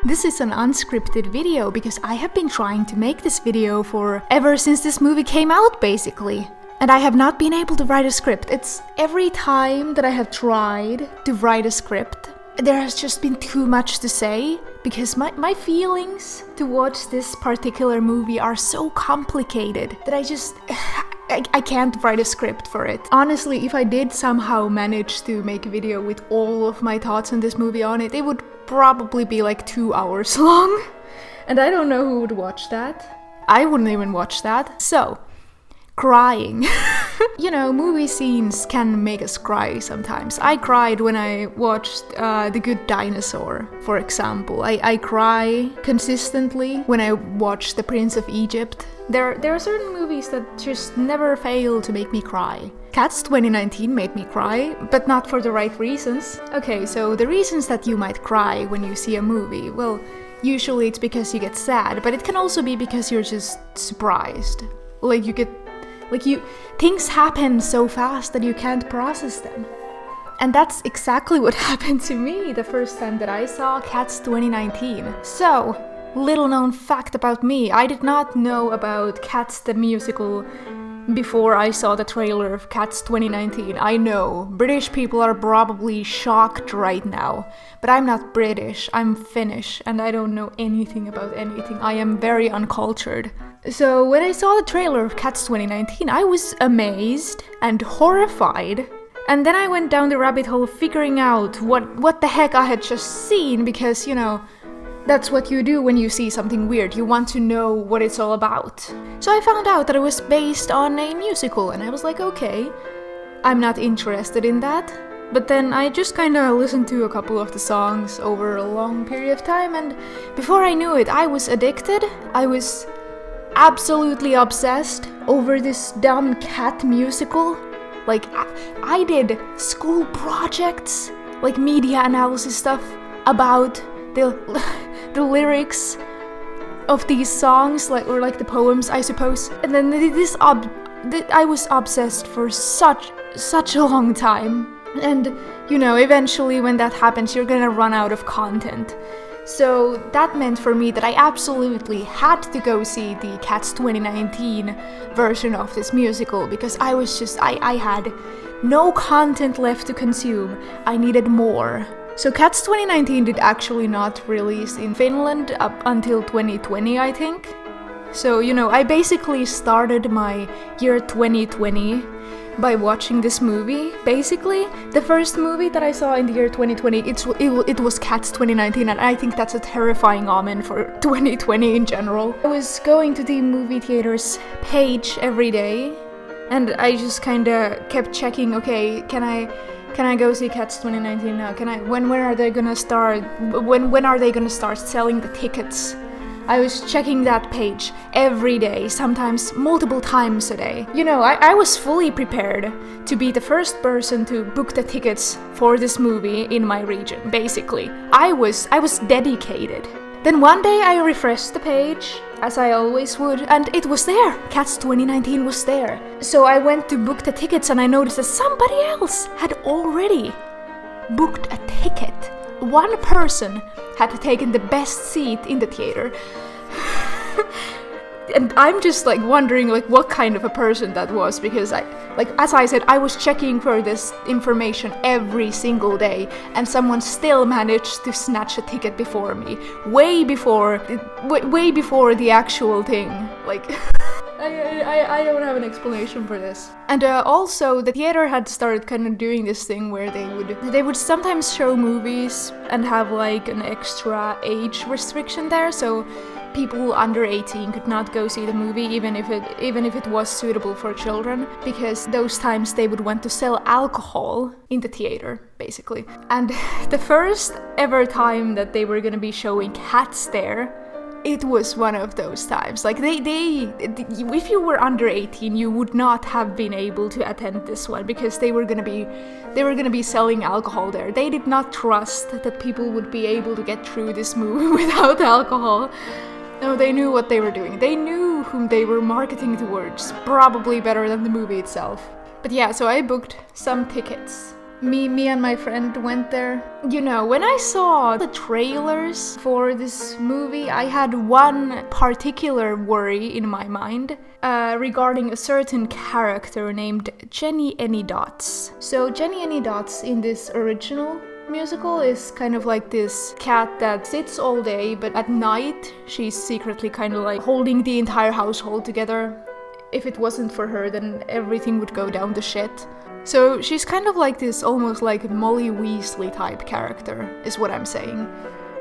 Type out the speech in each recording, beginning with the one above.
This is an unscripted video because I have been trying to make this video for ever since this movie came out, basically. And I have not been able to write a script. It's every time that I have tried to write a script, there has just been too much to say because my feelings towards this particular movie are so complicated that I can't write a script for it. Honestly, if I did somehow manage to make a video with all of my thoughts on this movie on it, it would probably be like 2 hours long. And I don't know who would watch that. I wouldn't even watch that. So, crying. You know, movie scenes can make us cry sometimes. I cried when I watched The Good Dinosaur, for example. I cry consistently when I watch The Prince of Egypt. There are certain movies that just never fail to make me cry. Cats 2019 made me cry, but not for the right reasons. Okay, so the reasons that you might cry when you see a movie, well, usually it's because you get sad, but it can also be because you're just surprised. Things happen so fast that you can't process them. And that's exactly what happened to me the first time that I saw Cats 2019. So, little known fact about me, I did not know about Cats the musical before I saw the trailer of Cats 2019. I know, British people are probably shocked right now, but I'm not British, I'm Finnish, and I don't know anything about anything. I am very uncultured. So when I saw the trailer of Cats 2019, I was amazed and horrified. And then I went down the rabbit hole figuring out what the heck I had just seen, because, you know, that's what you do when you see something weird. You want to know what it's all about. So I found out that it was based on a musical, and I was like, okay, I'm not interested in that. But then I just kinda listened to a couple of the songs over a long period of time, and before I knew it, I was addicted. I was absolutely obsessed over this dumb cat musical. Like, I did school projects, like media analysis stuff, about the lyrics of these songs, or the poems, I suppose. And then I was obsessed for such a long time. And, you know, eventually when that happens, you're gonna run out of content. So that meant for me that I absolutely had to go see the Cats 2019 version of this musical, because I had no content left to consume. I needed more. So Cats 2019 did actually not release in Finland up until 2020, I think. So, you know, I basically started my year 2020 by watching this movie. Basically, the first movie that I saw in the year 2020, it was Cats 2019, and I think that's a terrifying omen for 2020 in general. I was going to the movie theater's page every day, and I just kinda kept checking, okay, can I go see Cats 2019 now? When are they gonna start? When are they gonna start selling the tickets? I was checking that page every day, sometimes multiple times a day. You know, I was fully prepared to be the first person to book the tickets for this movie in my region, basically. I was dedicated. Then one day I refreshed the page, as I always would, and it was there. Cats 2019 was there. So I went to book the tickets, and I noticed that somebody else had already booked a ticket. One person had taken the best seat in the theater. And I'm just wondering what kind of a person that was, because as I said, I was checking for this information every single day, and someone still managed to snatch a ticket before me, way before the actual thing. I don't have an explanation for this. And also, the theater had started kind of doing this thing where they would sometimes show movies and have an extra age restriction there, so people under 18 could not go see the movie, even if it was suitable for children, because those times they would want to sell alcohol in the theater, basically. And the first ever time that they were gonna be showing Cats there, it was one of those times. If you were under 18, you would not have been able to attend this one, because they were gonna be selling alcohol there. They did not trust that people would be able to get through this movie without alcohol. No, they knew what they were doing. They knew whom they were marketing towards, probably better than the movie itself. But yeah, so I booked some tickets. Me and my friend went there. You know, when I saw the trailers for this movie, I had one particular worry in my mind regarding a certain character named Jennyanydots. So Jennyanydots in this original musical is kind of like this cat that sits all day, but at night she's secretly kind of like holding the entire household together. If it wasn't for her, then everything would go down the shit. So she's kind of like this almost like Molly Weasley type character, is what I'm saying.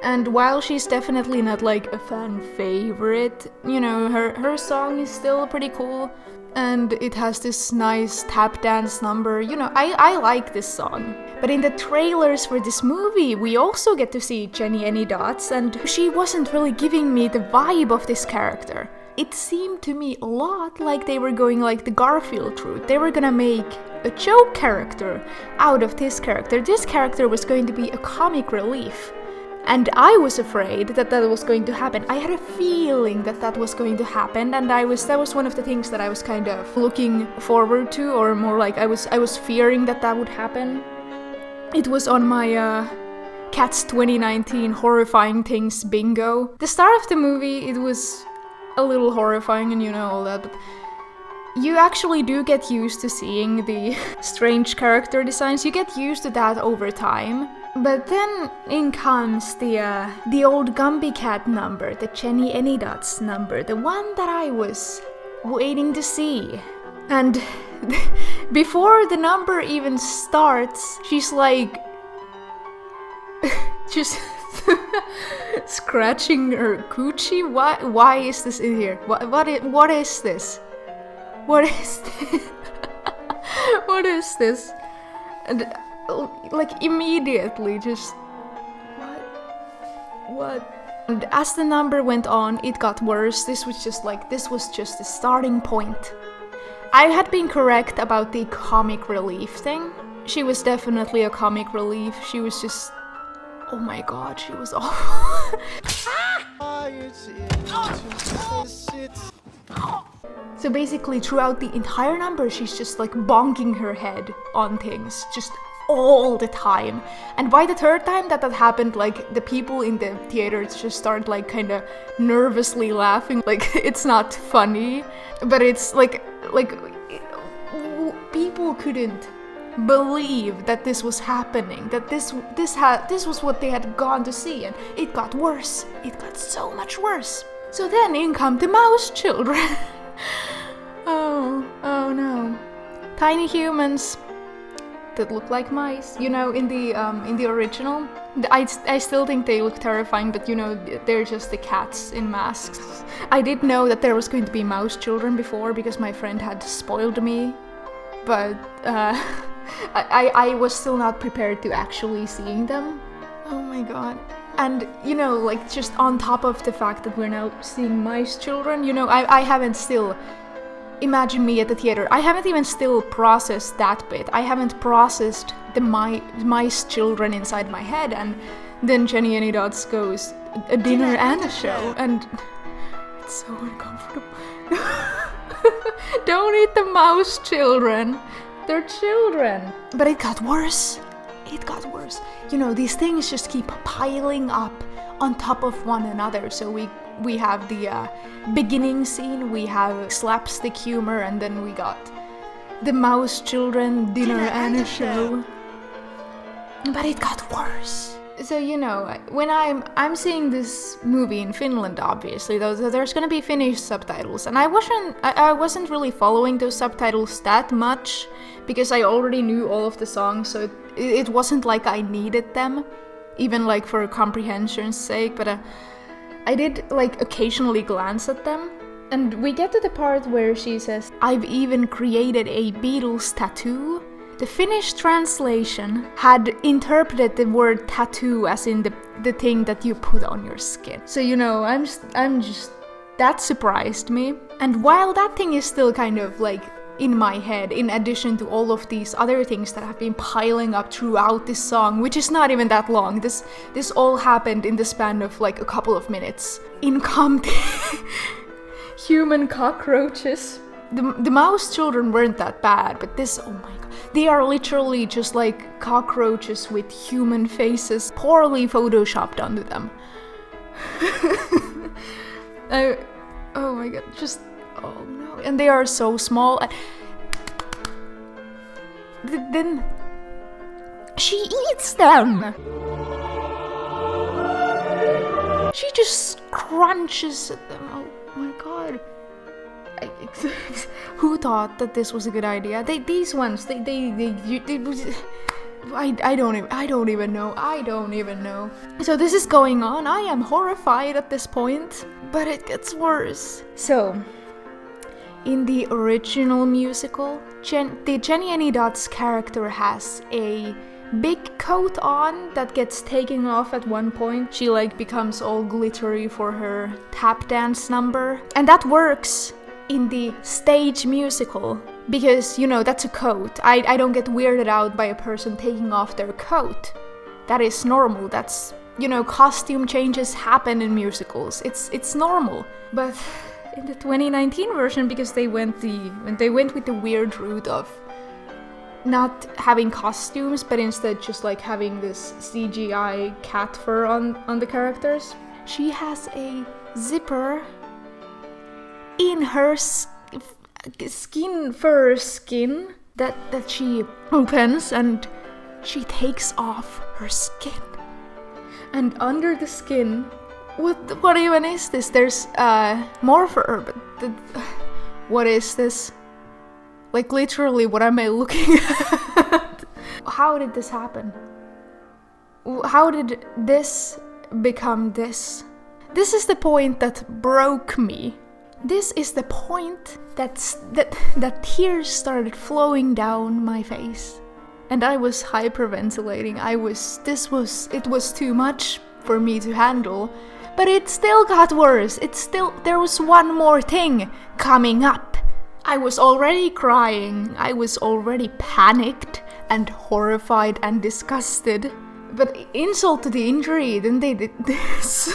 And while she's definitely not like a fan favorite, you know, her song is still pretty cool. And it has this nice tap dance number. You know, I like this song. But in the trailers for this movie, we also get to see Jennyanydots, and she wasn't really giving me the vibe of this character. It seemed to me a lot like they were going like the Garfield route. They were gonna make a joke character out of this character. This character was going to be a comic relief. And I was afraid that that was going to happen. I had a feeling that that was going to happen, and that was one of the things that I was kind of looking forward to, or more like I was fearing that that would happen. It was on my Cats 2019 horrifying things bingo. The start of the movie, it was a little horrifying, and you know all that, but you actually do get used to seeing the strange character designs. You get used to that over time. But then in comes the old Gumby Cat number, the Jennyanydots number, the one that I was waiting to see. And before the number even starts, she's like just scratching her coochie. Why is this in here? What is this? What is this? What is this? And like immediately just what? And as the number went on, it got worse. This was just the starting point. I had been correct about the comic relief thing. She was definitely a comic relief. She was just, oh my god, she was awful. So basically throughout the entire number, she's just like bonking her head on things, just all the time. And by the third time that happened, like the people in the theaters just started like kind of nervously laughing. Like it's not funny, but it's like people couldn't believe that this was happening, that this was what they had gone to see, and it got worse. It got so much worse. So then in come the mouse children. Oh no. Tiny humans that look like mice. You know, in the original, I still think they look terrifying, but you know, they're just the cats in masks. I did know that there was going to be mouse children before because my friend had spoiled me, but I was still not prepared to actually seeing them. Oh my god. And, you know, like, just on top of the fact that we're now seeing mice children, you know, I haven't still... Imagine me at the theater. I haven't even still processed that bit. I haven't processed the mice children inside my head, and then Jennyanydots goes, a dinner and a show, and it's so uncomfortable. Don't eat the mouse children. They're children. But it got worse. It got worse. You know, these things just keep piling up on top of one another. So we have the beginning scene, we have slapstick humor, and then we got the mouse children, dinner and a show. But it got worse. So, you know, when I'm seeing this movie in Finland, obviously, there's gonna be Finnish subtitles, and I wasn't really following those subtitles that much because I already knew all of the songs, so it wasn't like I needed them, even like for comprehension's sake, but I did like occasionally glance at them. And we get to the part where she says, I've even created a Beatles tattoo. The Finnish translation had interpreted the word tattoo as in the thing that you put on your skin. So, you know, I'm just that surprised me. And while that thing is still kind of like in my head, in addition to all of these other things that have been piling up throughout this song, which is not even that long. This all happened in the span of like a couple of minutes. In come human cockroaches. the mouse children weren't that bad, but this, oh my god, they are literally just like cockroaches with human faces poorly photoshopped onto them. Oh my god, just, oh no, and they are so small. Then she eats them. She just crunches at them. Oh my god. Who thought that this was a good idea? I don't even know. So this is going on. I am horrified at this point, but it gets worse. So, in the original musical, the Jennyanydots character has a big coat on that gets taken off at one point. She like becomes all glittery for her tap dance number. And that works in the stage musical because, you know, that's a coat. I don't get weirded out by a person taking off their coat. That is normal. That's, you know, costume changes happen in musicals. It's normal. But in the 2019 version, because they went with the weird route of not having costumes, but instead just like having this CGI cat fur on the characters. She has a zipper in her fur skin that she opens, and she takes off her skin. And under the skin, what even is this? There's more fur, but what is this? Like, literally, what am I looking at? How did this happen? How did this become this? This is the point that broke me. This is the point that tears started flowing down my face. And I was hyperventilating. It was too much for me to handle. But it still got worse. There was one more thing coming up. I was already crying, I was already panicked and horrified and disgusted. But insult to the injury, then they did this.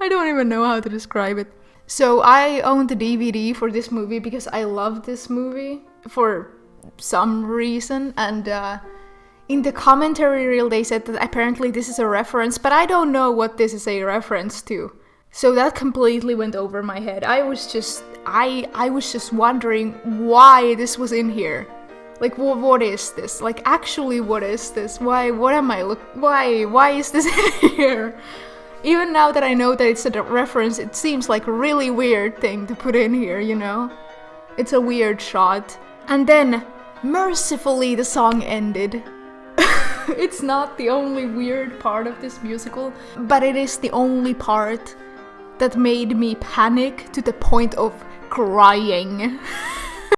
I don't even know how to describe it. So I own the DVD for this movie because I love this movie for some reason. And in the commentary reel they said that apparently this is a reference, but I don't know what this is a reference to. So that completely went over my head. I was just wondering why this was in here. Like, what is this? Like, actually, what is this? Why is this in here? Even now that I know that it's a reference, it seems like a really weird thing to put in here, you know? It's a weird shot. And then, mercifully, the song ended. It's not the only weird part of this musical, but it is the only part that made me panic to the point of crying.